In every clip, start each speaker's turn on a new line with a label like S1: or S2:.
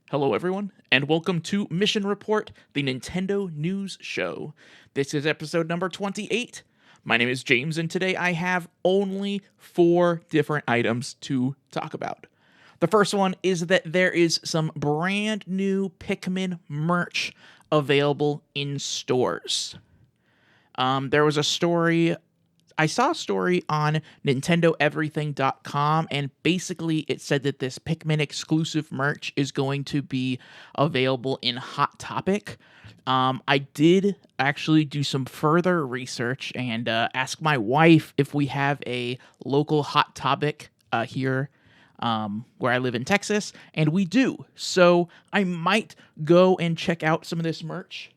S1: Hello, everyone, and welcome to Mission Report, the Nintendo News Show. This is episode number 28. My name is James, and today I have only 4 different items to talk about. The first one is that there is some brand new Pikmin merch available in stores. There was a story. I saw a story on NintendoEverything.com, and basically it said that this Pikmin exclusive merch is going to be available in Hot Topic. I did actually do some further research and ask my wife if we have a local Hot Topic here where I live in Texas, and we do. So I might go and check out some of this merch.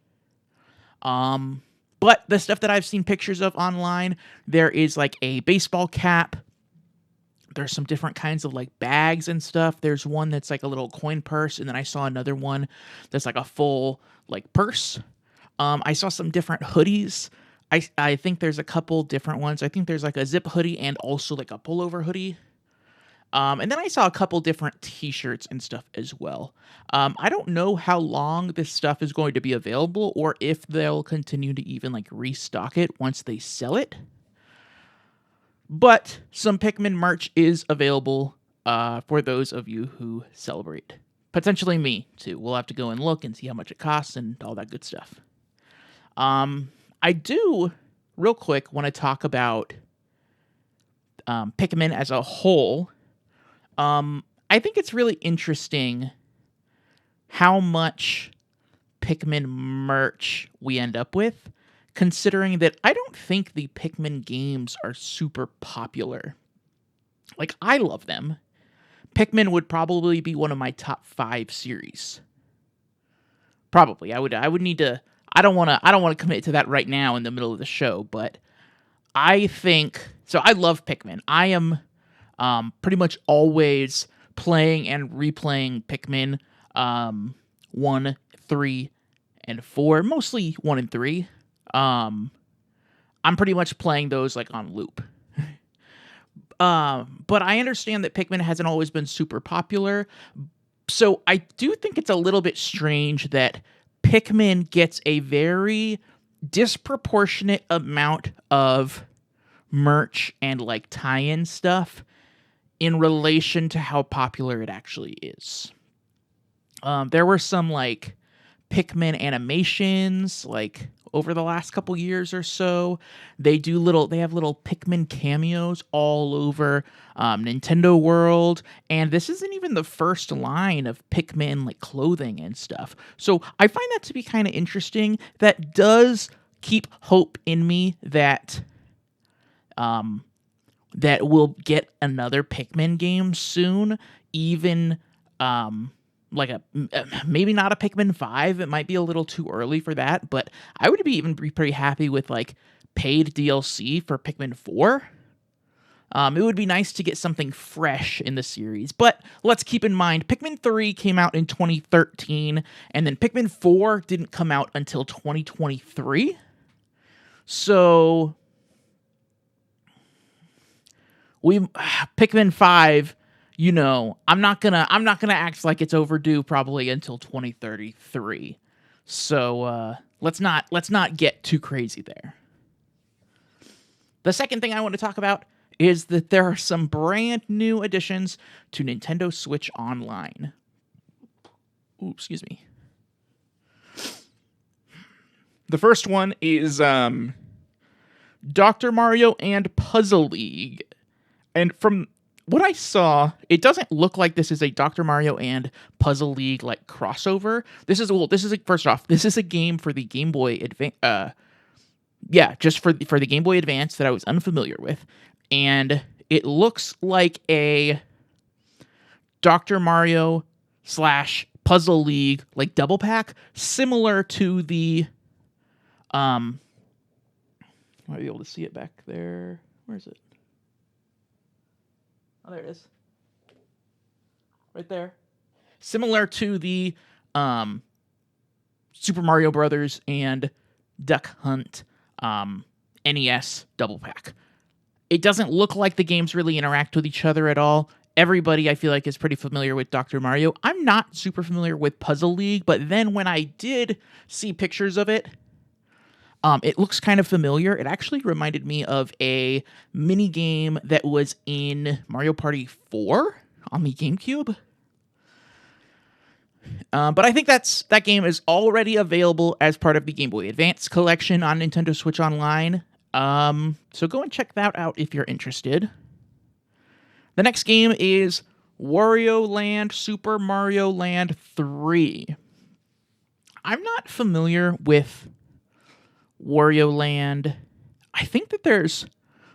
S1: But the stuff that I've seen pictures of online, there is like a baseball cap. There's some different kinds of like bags and stuff. There's one that's like a little coin purse, and then I saw another one that's like a full like purse. I saw some different hoodies. I think there's a couple different ones. I think there's like a zip hoodie and also like a pullover hoodie. And then I saw a couple different t-shirts and stuff as well. I don't know how long this stuff is going to be available or if they'll continue to even like restock it once they sell it. But some Pikmin merch is available for those of you who celebrate. Potentially me, too. We'll have to go and look and see how much it costs and all that good stuff. I do, real quick, want to talk about Pikmin as a whole. I think it's really interesting how much Pikmin merch we end up with, considering that I don't think the Pikmin games are super popular. Like, I love them. Pikmin would probably be one of my top 5 series. Probably. I would need to. I don't want to commit to that right now in the middle of the show, but I think so. I love Pikmin. I am pretty much always playing and replaying Pikmin 1, 3, and 4. Mostly 1 and 3. I'm pretty much playing those like on loop. But I understand that Pikmin hasn't always been super popular. So I do think it's a little bit strange that Pikmin gets a very disproportionate amount of merch and like tie-in stuff in relation to how popular it actually is. There were some like Pikmin animations like over the last couple years or so. They have little Pikmin cameos all over Nintendo World, and this isn't even the first line of Pikmin like clothing and stuff. So I find that to be kind of interesting. That does keep hope in me that that we'll get another Pikmin game soon, even like maybe not a Pikmin 5. It might be a little too early for that, but I would be pretty happy with like paid DLC for Pikmin 4. It would be nice to get something fresh in the series, but let's keep in mind Pikmin 3 came out in 2013, and then Pikmin 4 didn't come out until 2023. So Pikmin 5, you know, I'm not gonna act like it's overdue probably until 2033. So let's not get too crazy there. The second thing I want to talk about is that there are some brand new additions to Nintendo Switch Online. Ooh, excuse me. The first one is Dr. Mario and Puzzle League. And from what I saw, it doesn't look like this is a Dr. Mario and Puzzle League like crossover. This is first off, this is a game for the Game Boy Advance. Just for the Game Boy Advance that I was unfamiliar with, and it looks like a Dr. Mario / Puzzle League like double pack, similar to the I might be able to see it back there. Where is it? Oh, there it is. Right there. Similar to the Super Mario Brothers and Duck Hunt NES double pack. It doesn't look like the games really interact with each other at all. everybody I feel like is pretty familiar with Dr. Mario. I'm not super familiar with Puzzle League, but then when I did see pictures of it, it looks kind of familiar. It actually reminded me of a mini game that was in Mario Party 4 on the GameCube. But I think that game is already available as part of the Game Boy Advance collection on Nintendo Switch Online. So go and check that out if you're interested. The next game is Wario Land Super Mario Land 3. I'm not familiar with Wario Land. I think that there's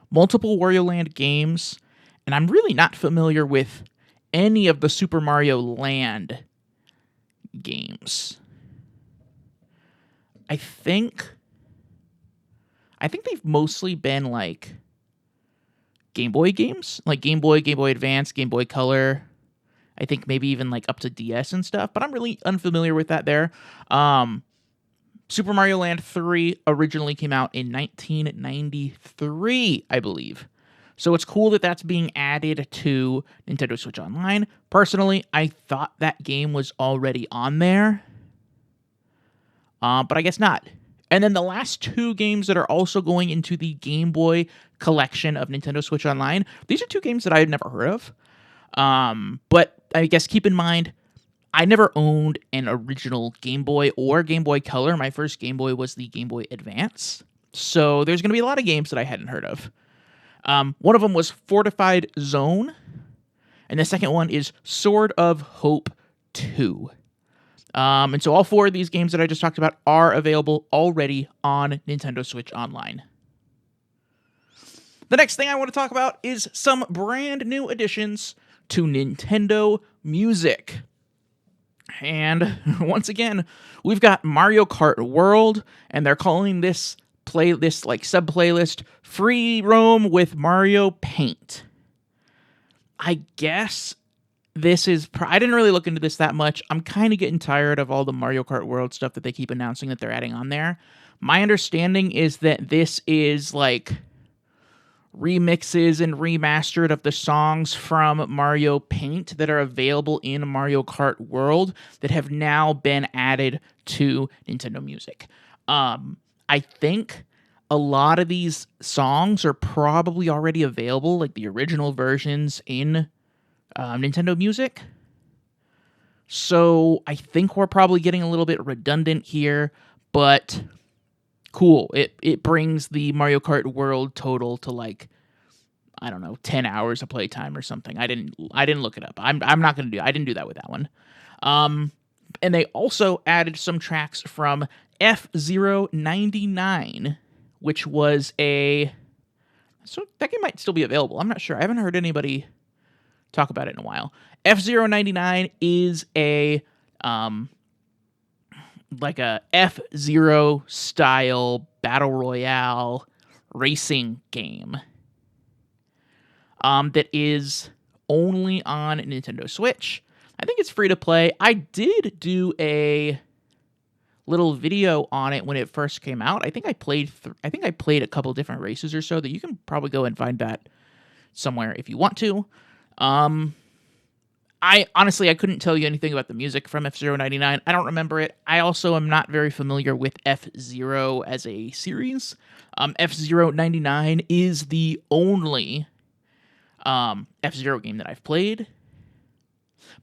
S1: multiple Wario Land games, and I'm really not familiar with any of the Super Mario Land games. I think they've mostly been like Game Boy games, like Game Boy, Game Boy Advance, Game Boy Color. I think maybe even like up to DS and stuff, but I'm really unfamiliar with that there. Super Mario Land 3 originally came out in 1993, I believe. So it's cool that that's being added to Nintendo Switch Online. Personally, I thought that game was already on there, but I guess not. And then the last two games that are also going into the Game Boy collection of Nintendo Switch Online, these are two games that I had never heard of. But I guess keep in mind, I never owned an original Game Boy or Game Boy Color. My first Game Boy was the Game Boy Advance. So there's going to be a lot of games that I hadn't heard of. One of them was Fortified Zone, and the second one is Sword of Hope 2. And so all four of these games that I just talked about are available already on Nintendo Switch Online. The next thing I want to talk about is some brand new additions to Nintendo Music. And once again, we've got Mario Kart World, and they're calling this like sub-playlist Free Roam with Mario Paint. I guess this is... I didn't really look into this that much. I'm kind of getting tired of all the Mario Kart World stuff that they keep announcing that they're adding on there. My understanding is that this is like remixes and remastered of the songs from Mario Paint that are available in Mario Kart World that have now been added to Nintendo Music. I think a lot of these songs are probably already available, like the original versions in Nintendo Music. So I think we're probably getting a little bit redundant here, but cool. It brings the Mario Kart World total to like, I don't know, 10 hours of playtime or something. I didn't look it up. I'm not going to do I didn't do that with that one. And they also added some tracks from F-Zero 99, which was so that game might still be available. I'm not sure. I haven't heard anybody talk about it in a while. F-Zero 99 is like a F-Zero style battle royale racing game that is only on Nintendo Switch. I think it's free to play. I did do a little video on it when it first came out. I think I played a couple different races or so that you can probably go and find that somewhere if you want to. I honestly couldn't tell you anything about the music from F-Zero 99. I don't remember it. I also am not very familiar with F-Zero as a series. F-Zero 99 is the only F-Zero game that I've played.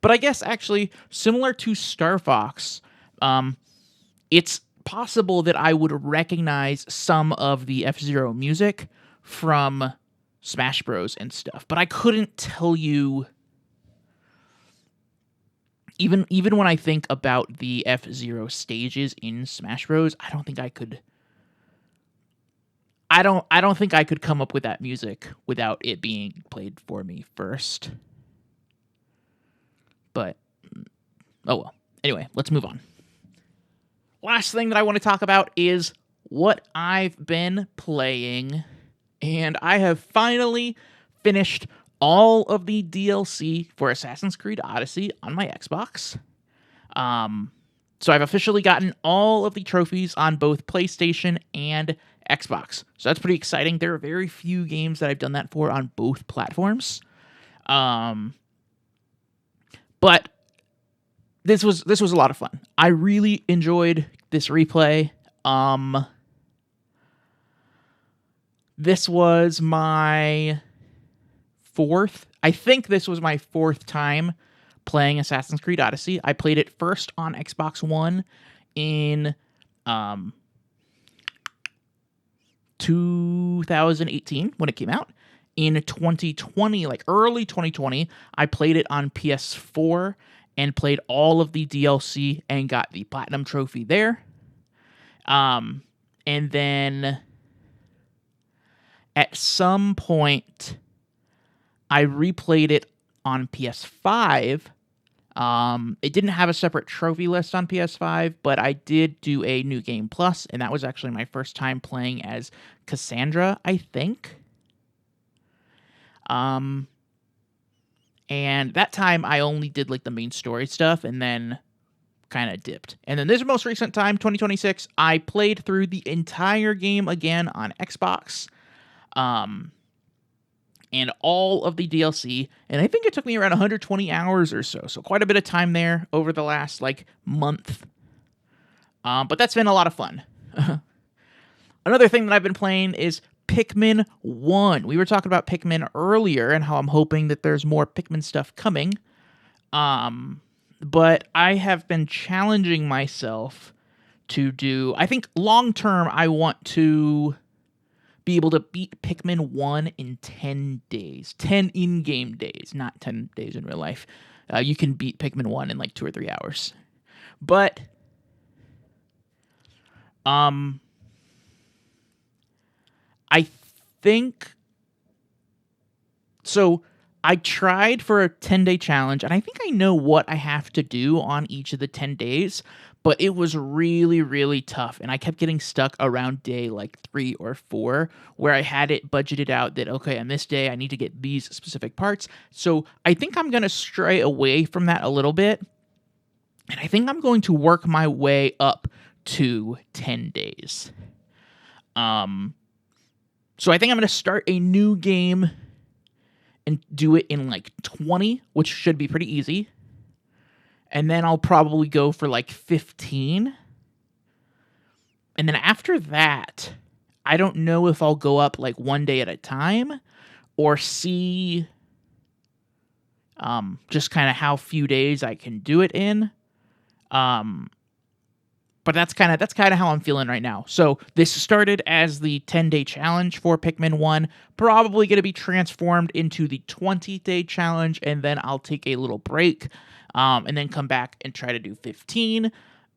S1: But I guess actually, similar to Star Fox, it's possible that I would recognize some of the F-Zero music from Smash Bros. And stuff. But I couldn't tell you... Even when I think about the F-Zero stages in Smash Bros., I don't think I could... I don't think I could come up with that music without it being played for me first. But, oh well. Anyway, let's move on. Last thing that I want to talk about is what I've been playing. And I have finally finished all of the DLC for Assassin's Creed Odyssey on my Xbox. So I've officially gotten all of the trophies on both PlayStation and Xbox. So that's pretty exciting. There are very few games that I've done that for on both platforms. But this was a lot of fun. I really enjoyed this replay. This was my fourth. I think this was my fourth time playing Assassin's Creed Odyssey. I played it first on Xbox One in 2018 when it came out. In 2020, like early 2020, I played it on PS4 and played all of the DLC and got the Platinum Trophy there. And then at some point, I replayed it on PS5. It didn't have a separate trophy list on PS5, but I did do a New Game Plus, and that was actually my first time playing as Cassandra, I think. And that time I only did like the main story stuff and then kind of dipped. And then this most recent time, 2026, I played through the entire game again on Xbox. And all of the DLC, and I think it took me around 120 hours or so. So quite a bit of time there over the last like month. But that's been a lot of fun. Another thing that I've been playing is Pikmin 1. We were talking about Pikmin earlier and how I'm hoping that there's more Pikmin stuff coming. But I have been challenging myself to do, I think long term, I want to be able to beat Pikmin 1 in 10 days. 10 in-game days, not 10 days in real life. You can beat Pikmin 1 in like 2 or 3 hours. But I think so. I tried for a 10-day challenge, and I think I know what I have to do on each of the 10 days, but it was really, really tough, and I kept getting stuck around day like 3 or 4, where I had it budgeted out that, okay, on this day I need to get these specific parts. So I think I'm going to stray away from that a little bit, and I think I'm going to work my way up to 10 days. So I think I'm going to start a new game and do it in like 20, which should be pretty easy. And then I'll probably go for like 15. And then after that, I don't know if I'll go up like one day at a time or see just kind of how few days I can do it in. But that's kind of how I'm feeling right now. So this started as the 10-day challenge for Pikmin 1, probably going to be transformed into the 20-day challenge, and then I'll take a little break, and then come back and try to do 15,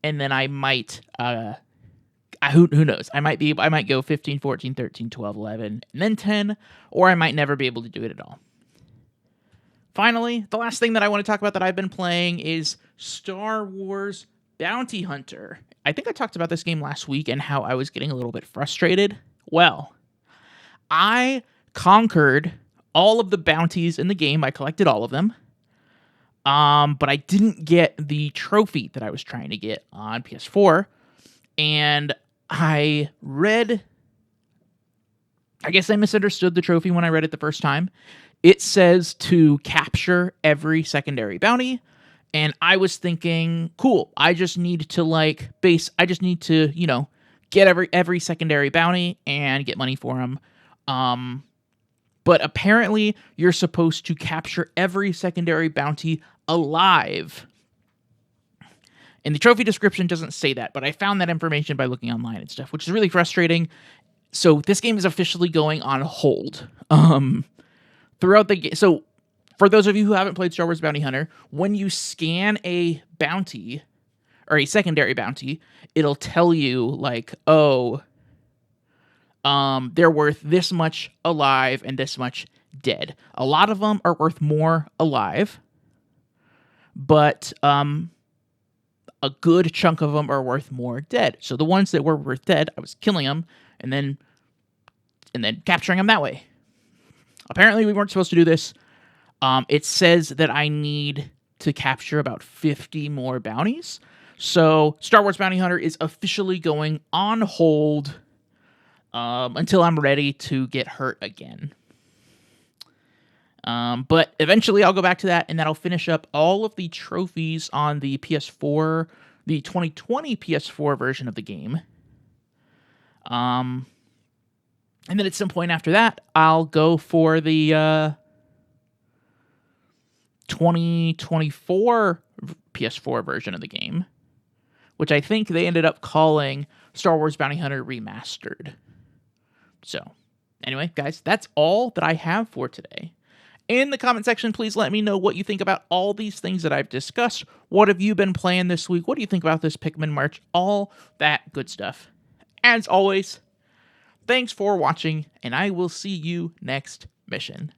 S1: and then I might, who knows? I might go 15, 14, 13, 12, 11, and then 10, or I might never be able to do it at all. Finally, the last thing that I want to talk about that I've been playing is Star Wars Bounty Hunter. I think I talked about this game last week and how I was getting a little bit frustrated. Well, I conquered all of the bounties in the game. I collected all of them. But I didn't get the trophy that I was trying to get on PS4. And I guess I misunderstood the trophy when I read it the first time. It says to capture every secondary bounty. And I was thinking, cool, I just need to, get every secondary bounty and get money for them. But apparently you're supposed to capture every secondary bounty alive. And the trophy description doesn't say that, but I found that information by looking online and stuff, which is really frustrating. So this game is officially going on hold. Throughout the game. So for those of you who haven't played Star Wars Bounty Hunter, when you scan a bounty or a secondary bounty, it'll tell you like, they're worth this much alive and this much dead. A lot of them are worth more alive, but a good chunk of them are worth more dead. So the ones that were worth dead, I was killing them and then capturing them that way. Apparently we weren't supposed to do this. It says that I need to capture about 50 more bounties. So Star Wars Bounty Hunter is officially going on hold until I'm ready to get hurt again. But eventually I'll go back to that, and that'll finish up all of the trophies on the PS4, the 2020 PS4 version of the game. And then at some point after that, I'll go for the 2024 PS4 version of the game, which I think they ended up calling Star Wars Bounty Hunter Remastered. So, anyway, guys, that's all that I have for today. In the comment section, please let me know what you think about all these things that I've discussed. What have you been playing this week? What do you think about this Pikmin March? All that good stuff. As always, thanks for watching, and I will see you next mission.